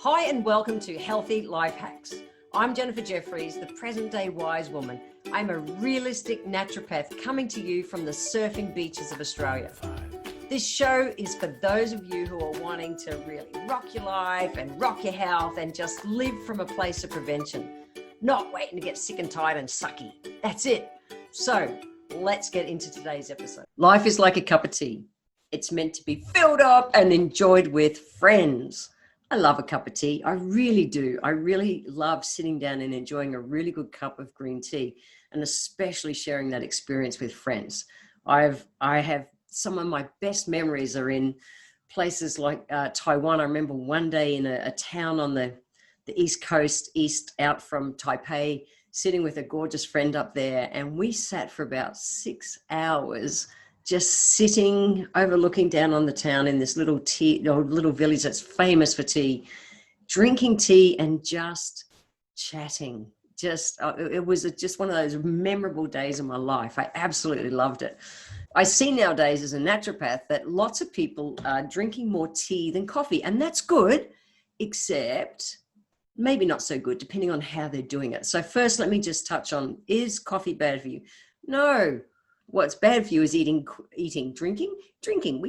Hi and welcome to Healthy Life Hacks. I'm Jennifer Jeffries, the present day wise woman. I'm a realistic naturopath coming to you from the surfing beaches of Australia. This show is for those of you who are wanting to really rock your life and rock your health and just live from a place of prevention, not waiting to get sick and tired and sucky. That's it. So let's get into today's episode. Life is like a cup of tea. It's meant to be filled up and enjoyed with friends. I love a cup of tea. I really do. I really love sitting down and enjoying a really good cup of green tea, and especially sharing that experience with friends. I have some of my best memories are in places like Taiwan. I remember one day in a town on the East Coast, east out from Taipei, sitting with a gorgeous friend up there, and we sat for about 6 hours just sitting, overlooking down on the town in this little village that's famous for tea, drinking tea and just chatting. It was just one of those memorable days of my life. I absolutely loved it. I see nowadays as a naturopath that lots of people are drinking more tea than coffee, and that's good, except maybe not so good, depending on how they're doing it. So first, let me just touch on, is coffee bad for you? No. What's bad for you is drinking. We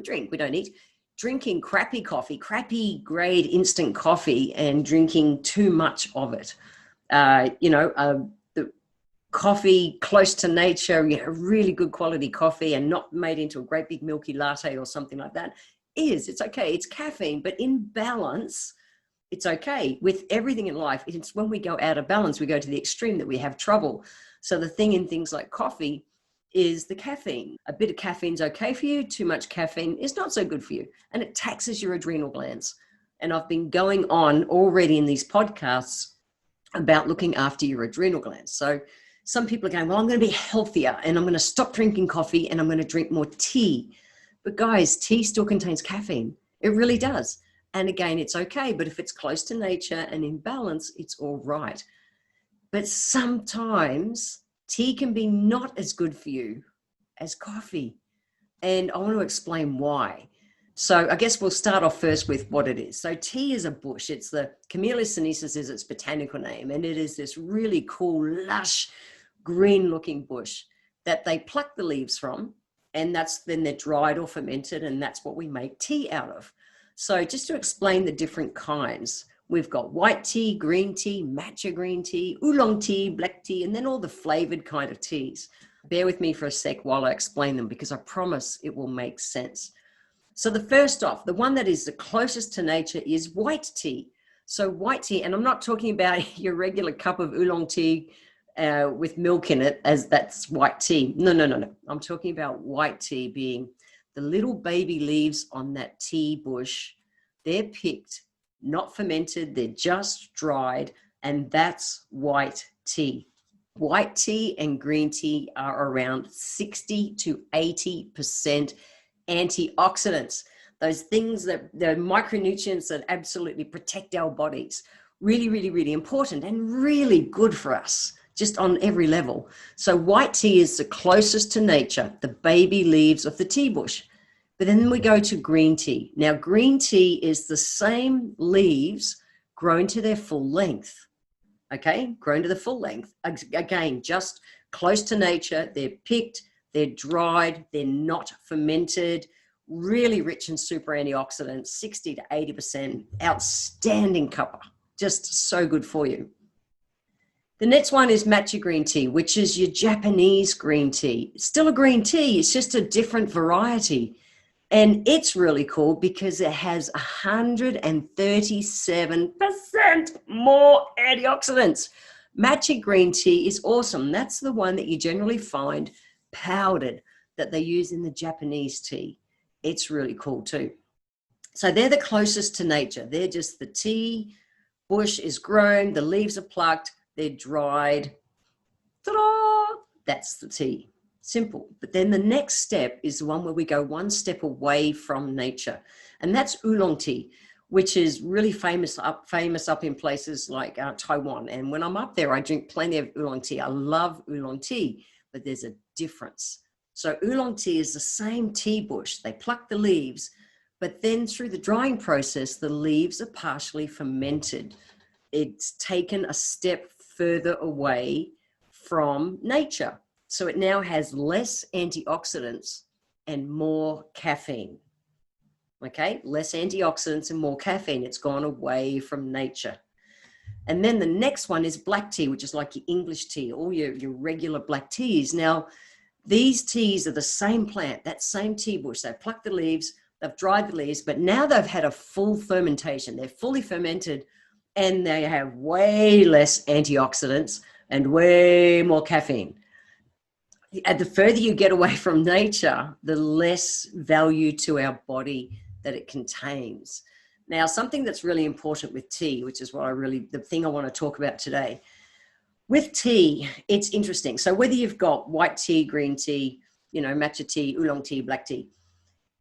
drink, we don't eat. Drinking crappy coffee, crappy grade instant coffee, and drinking too much of it. The coffee close to nature, really good quality coffee and not made into a great big milky latte or something like that it's okay. It's caffeine, but in balance, it's okay. With everything in life, it's when we go out of balance, we go to the extreme that we have trouble. So the thing in things like coffee is the caffeine. A bit of caffeine's okay for you. Too much caffeine is not so good for you. And it taxes your adrenal glands. And I've been going on already in these podcasts about looking after your adrenal glands. So some people are going, well, I'm going to be healthier and I'm going to stop drinking coffee and I'm going to drink more tea. But guys, tea still contains caffeine. It really does. And again, it's okay. But if it's close to nature and in balance, it's all right. But sometimes tea can be not as good for you as coffee. And I want to explain why. So I guess we'll start off first with what it is. So tea is a bush. It's the Camellia sinensis is its botanical name. And it is this really cool, lush, green looking bush that they pluck the leaves from. And then they're dried or fermented. And that's what we make tea out of. So just to explain the different kinds, we've got white tea, green tea, matcha green tea, oolong tea, black tea, and then all the flavored kind of teas. Bear with me for a sec while I explain them, because I promise it will make sense. So the first off, the one that is the closest to nature is white tea. So white tea, and I'm not talking about your regular cup of oolong tea with milk in it, as that's white tea. No. I'm talking about white tea being the little baby leaves on that tea bush. They're picked, not fermented, they're just dried, and that's white tea. White tea and green tea are around 60 to 80% antioxidants. Those things that the micronutrients that absolutely protect our bodies. Really, really, really important and really good for us, just on every level. So white tea is the closest to nature, the baby leaves of the tea bush. But then we go to green tea. Now, green tea is the same leaves grown to their full length. Okay, grown to the full length. Again, just close to nature. They're picked, they're dried, they're not fermented, really rich in super antioxidants, 60 to 80%, outstanding cuppa, just so good for you. The next one is matcha green tea, which is your Japanese green tea. It's still a green tea, it's just a different variety. And it's really cool because it has 137% more antioxidants. Matcha green tea is awesome. That's the one that you generally find powdered that they use in the Japanese tea. It's really cool too. So they're the closest to nature. They're just the tea bush is grown, the leaves are plucked, they're dried. Ta-da! That's the tea. Simple. But then the next step is the one where we go one step away from nature. And that's oolong tea, which is really famous up in places like Taiwan. And when I'm up there, I drink plenty of oolong tea. I love oolong tea, but there's a difference. So oolong tea is the same tea bush. They pluck the leaves, But then through the drying process, the leaves are partially fermented. It's taken a step further away from nature. So it now has less antioxidants and more caffeine. Okay, less antioxidants and more caffeine. It's gone away from nature. And then the next one is black tea, which is like your English tea, all your regular black teas. Now, these teas are the same plant, that same tea bush. They pluck the leaves, they've dried the leaves, but now they've had a full fermentation. They're fully fermented and they have way less antioxidants and way more caffeine. And the further you get away from nature, the less value to our body that it contains. Now, something that's really important with tea, which is the thing I want to talk about today. With tea, it's interesting. So whether you've got white tea, green tea, matcha tea, oolong tea, black tea,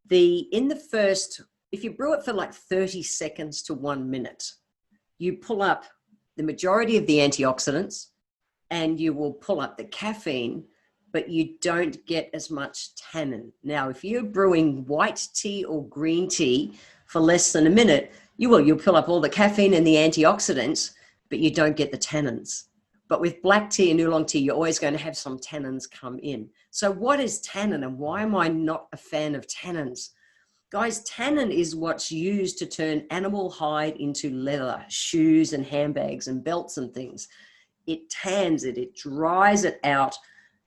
if you brew it for like 30 seconds to 1 minute, you pull up the majority of the antioxidants and you will pull up the caffeine, but you don't get as much tannin. Now, if you're brewing white tea or green tea for less than a minute, you'll pull up all the caffeine and the antioxidants, but you don't get the tannins. But with black tea and oolong tea, you're always going to have some tannins come in. So what is tannin and why am I not a fan of tannins? Guys, tannin is what's used to turn animal hide into leather, shoes and handbags and belts and things. It tans it, it dries it out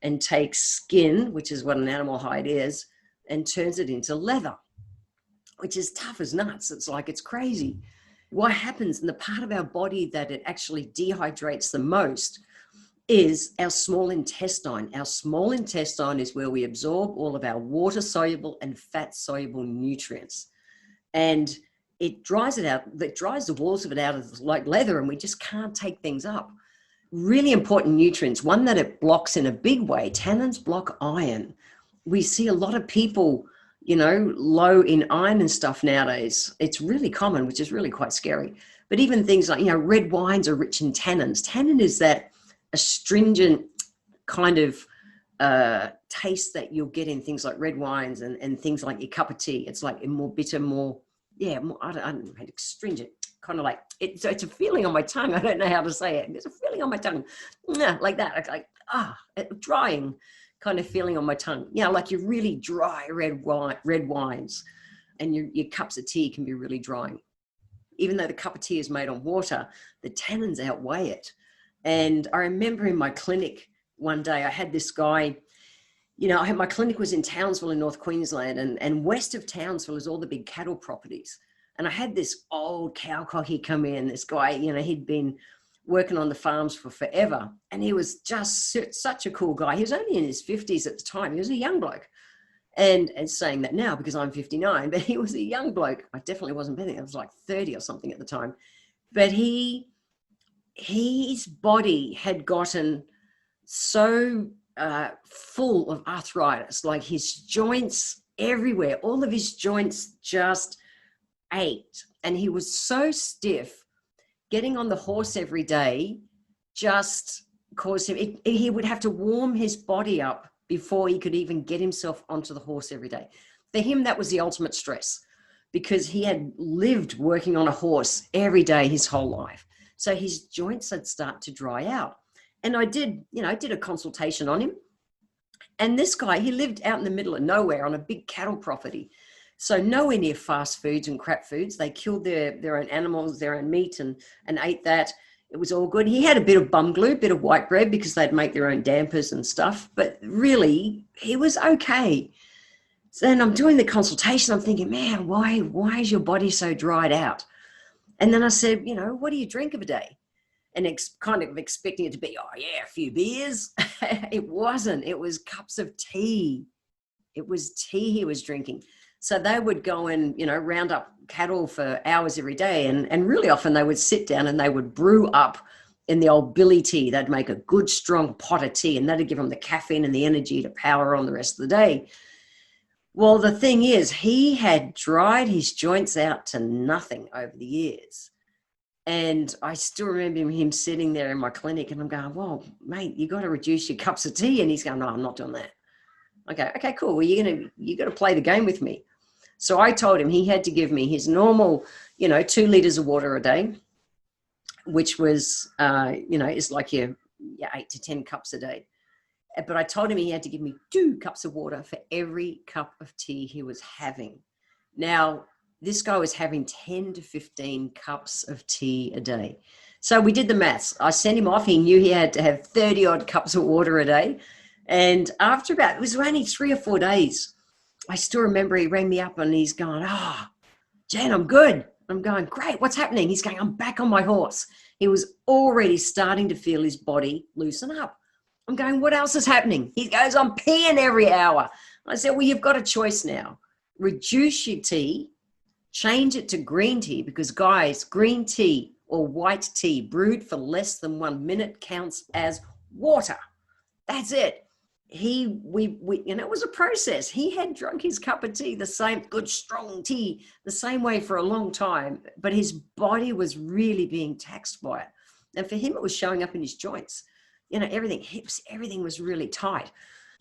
and takes skin, which is what an animal hide is, and turns it into leather, which is tough as nuts. It's crazy. What happens in the part of our body that it actually dehydrates the most is our small intestine. Our small intestine is where we absorb all of our water soluble and fat soluble nutrients. And it dries it out, it dries the walls of it out of like leather, and we just can't take things up. Really important nutrients, one that it blocks in a big way. Tannins block iron. We see a lot of people, low in iron and stuff nowadays. It's really common, which is really quite scary. But even things like, red wines are rich in tannins. Tannin is that astringent kind of taste that you'll get in things like red wines and things like your cup of tea. It's like more bitter, more, I don't know, astringent, kind of like, it's a feeling on my tongue. I don't know how to say it. There's a feeling on my tongue, like that, like drying kind of feeling on my tongue. Like your really dry red wines and your cups of tea can be really drying. Even though the cup of tea is made on water, the tannins outweigh it. And I remember in my clinic one day, I had this guy, my clinic was in Townsville in North Queensland, and west of Townsville is all the big cattle properties. And I had this old cow cocky come in, this guy, he'd been working on the farms for forever. And he was just such a cool guy. He was only in his 50s at the time. He was a young bloke. And saying that now because I'm 59, but he was a young bloke. I definitely wasn't betting. I was like 30 or something at the time. But his body had gotten so full of arthritis, like his joints everywhere, all of his joints just ached. And he was so stiff, getting on the horse every day just caused him, he would have to warm his body up before he could even get himself onto the horse every day. For him, that was the ultimate stress because he had lived working on a horse every day his whole life. So his joints had started to dry out. And I did a consultation on him. And this guy, he lived out in the middle of nowhere on a big cattle property. So nowhere near fast foods and crap foods. They killed their own animals, their own meat and ate that. It was all good. He had a bit of bum glue, a bit of white bread because they'd make their own dampers and stuff. But really, he was okay. So then I'm doing the consultation. I'm thinking, man, why is your body so dried out? And then I said, what do you drink of a day? And kind of expecting it to be, a few beers. It wasn't. It was cups of tea. It was tea he was drinking. So they would go and, round up cattle for hours every day. And really often they would sit down and they would brew up in the old billy tea. They'd make a good, strong pot of tea and that'd give them the caffeine and the energy to power on the rest of the day. Well, the thing is, he had dried his joints out to nothing over the years. And I still remember him sitting there in my clinic and I'm going, well, mate, you got to reduce your cups of tea. And he's going, no, I'm not doing that. Okay, cool. Well, you got to play the game with me. So I told him he had to give me his normal, 2 liters of water a day, which was, is like your 8 to 10 cups a day. But I told him he had to give me 2 cups of water for every cup of tea he was having. Now, this guy was having 10 to 15 cups of tea a day. So we did the maths. I sent him off. He knew he had to have 30 odd cups of water a day. And after it was only 3 or 4 days, I still remember he rang me up and he's going, Jen, I'm good. I'm going, great. What's happening? He's going, I'm back on my horse. He was already starting to feel his body loosen up. I'm going, what else is happening? He goes, I'm peeing every hour. I said, well, you've got a choice now. Reduce your tea, change it to green tea, because guys, green tea or white tea brewed for less than 1 minute counts as water. That's it. It was a process. He had drunk his cup of tea, the same good strong tea, the same way for a long time, but his body was really being taxed by it. And for him, it was showing up in his joints. Everything, hips, everything was really tight.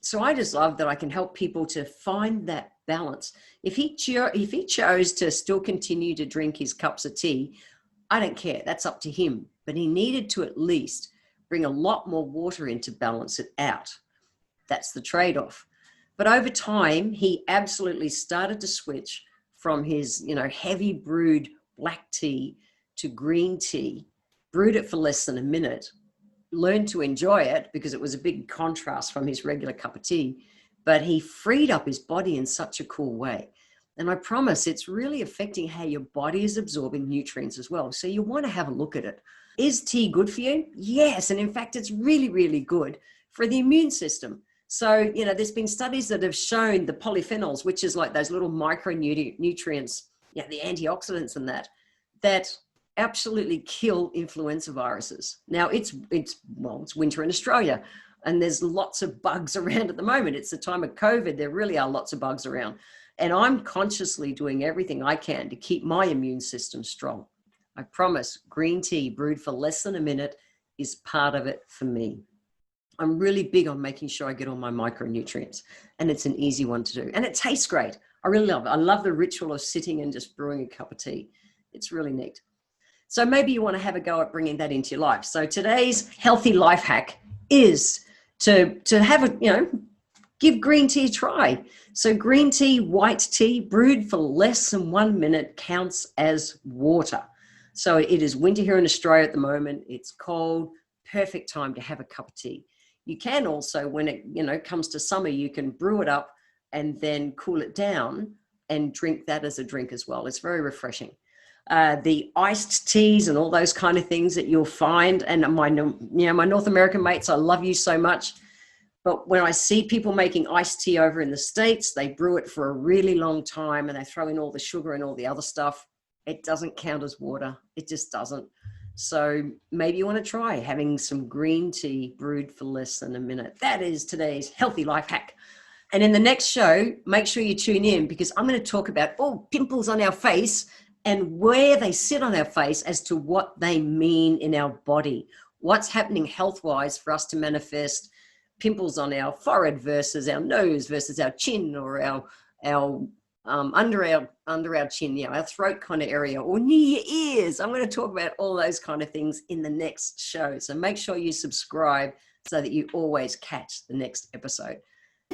So I just love that I can help people to find that balance. If he chose to still continue to drink his cups of tea, I don't care. That's up to him. But he needed to at least bring a lot more water in to balance it out. That's the trade-off. But over time, he absolutely started to switch from his, heavy brewed black tea to green tea, brewed it for less than a minute, learned to enjoy it because it was a big contrast from his regular cup of tea, but he freed up his body in such a cool way. And I promise it's really affecting how your body is absorbing nutrients as well. So you want to have a look at it. Is tea good for you? Yes. And in fact, it's really, really good for the immune system. So, there's been studies that have shown the polyphenols, which is like those little micronutrients, the antioxidants and that absolutely kill influenza viruses. Now it's winter in Australia and there's lots of bugs around at the moment. It's the time of COVID. There really are lots of bugs around. And I'm consciously doing everything I can to keep my immune system strong. I promise green tea brewed for less than a minute is part of it for me. I'm really big on making sure I get all my micronutrients, and it's an easy one to do. And it tastes great. I really love it. I love the ritual of sitting and just brewing a cup of tea. It's really neat. So maybe you want to have a go at bringing that into your life. So today's healthy life hack is to have give green tea a try. So green tea, white tea, brewed for less than 1 minute counts as water. So it is winter here in Australia at the moment. It's cold, perfect time to have a cup of tea. You can also, when it comes to summer, you can brew it up and then cool it down and drink that as a drink as well. It's very refreshing. The iced teas and all those kind of things that you'll find, and my North American mates, I love you so much. But when I see people making iced tea over in the States, they brew it for a really long time and they throw in all the sugar and all the other stuff. It doesn't count as water. It just doesn't. So maybe you want to try having some green tea brewed for less than a minute. That is today's healthy life hack. And in the next show, make sure you tune in because I'm going to talk about all pimples on our face and where they sit on our face as to what they mean in our body. What's happening health-wise for us to manifest pimples on our forehead versus our nose versus our chin or our under our chin, our throat kind of area, or near your ears. I'm going to talk about all those kind of things in the next show. So make sure you subscribe so that you always catch the next episode.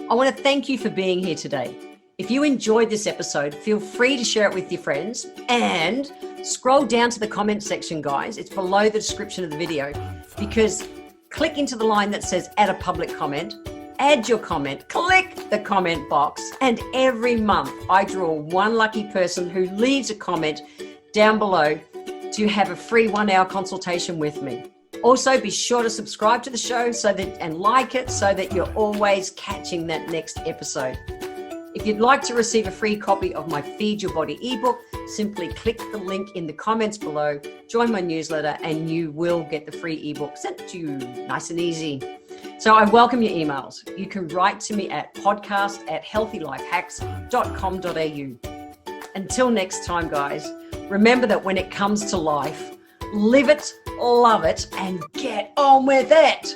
I want to thank you for being here today. If you enjoyed this episode, feel free to share it with your friends and scroll down to the comment section, guys. It's below the description of the video, because click into the line that says add a public comment. Add your comment, click the comment box, and every month I draw one lucky person who leaves a comment down below to have a free 1-hour consultation with me. Also, be sure to subscribe to the show and like it so that you're always catching that next episode. If you'd like to receive a free copy of my Feed Your Body ebook, simply click the link in the comments below, join my newsletter, and you will get the free ebook sent to you nice and easy. So I welcome your emails. You can write to me at podcast@healthylifehacks.com.au. Until next time, guys, remember that when it comes to life, live it, love it, and get on with it.